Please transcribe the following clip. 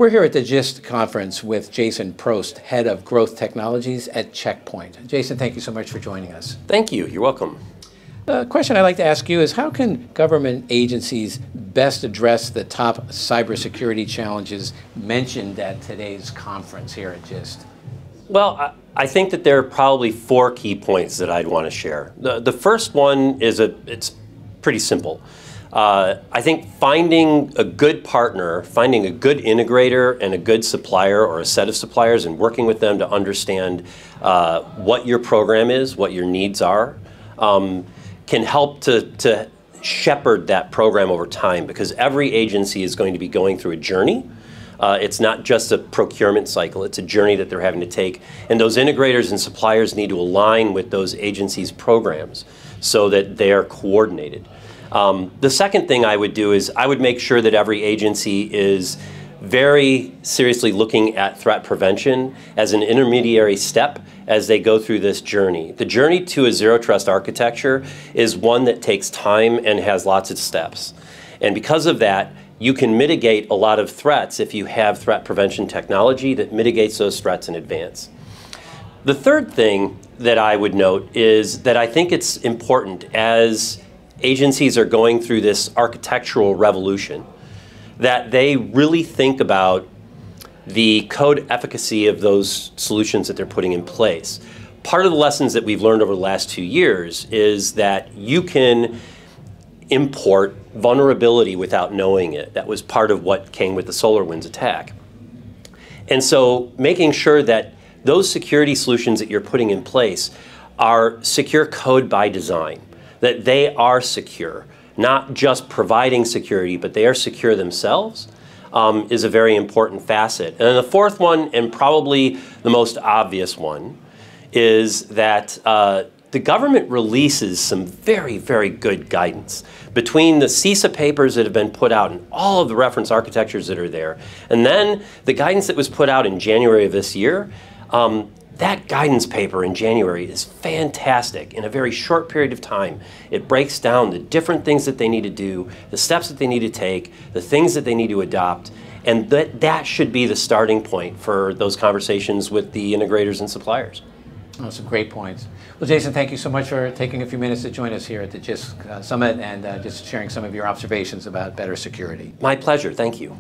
We're here at the Gist conference with Jason Prost, Head of Growth Technologies at Check Point. Jason, thank you so much for joining us. Thank you. You're welcome. The question I'd like to ask you is, how can government agencies best address the top cybersecurity challenges mentioned at today's conference here at Gist? Well, I think that there are probably 4 key points that I'd want to share. The first one is it's pretty simple. I think finding a good partner, finding a good integrator and a good supplier or a set of suppliers and working with them to understand what your program is, what your needs are, can help to shepherd that program over time, because every agency is going to be going through a journey. It's not just a procurement cycle, it's a journey that they're having to take. And those integrators and suppliers need to align with those agencies' programs so that they are coordinated. The second thing I would do is I would make sure that every agency is very seriously looking at threat prevention as an intermediary step as they go through this journey. The journey to a zero trust architecture is one that takes time and has lots of steps. And because of that, you can mitigate a lot of threats if you have threat prevention technology that mitigates those threats in advance. The third thing that I would note is that I think it's important as agencies are going through this architectural revolution that they really think about the code efficacy of those solutions that they're putting in place. Part of the lessons that we've learned over the last 2 years is that you can import vulnerability without knowing it. That was part of what came with the SolarWinds attack. And so making sure that those security solutions that you're putting in place are secure code by design, that they are secure, not just providing security, but they are secure themselves, is a very important facet. And then the fourth one, and probably the most obvious one, is that the government releases some very, very good guidance. Between the CISA papers that have been put out and all of the reference architectures that are there, and then the guidance that was put out in January of this year, that guidance paper in January is fantastic. In a very short period of time, it breaks down the different things that they need to do, the steps that they need to take, the things that they need to adopt, and that should be the starting point for those conversations with the integrators and suppliers. Oh, some great points. Well, Jason, thank you so much for taking a few minutes to join us here at the Gist Summit and just sharing some of your observations about better security. My pleasure. Thank you.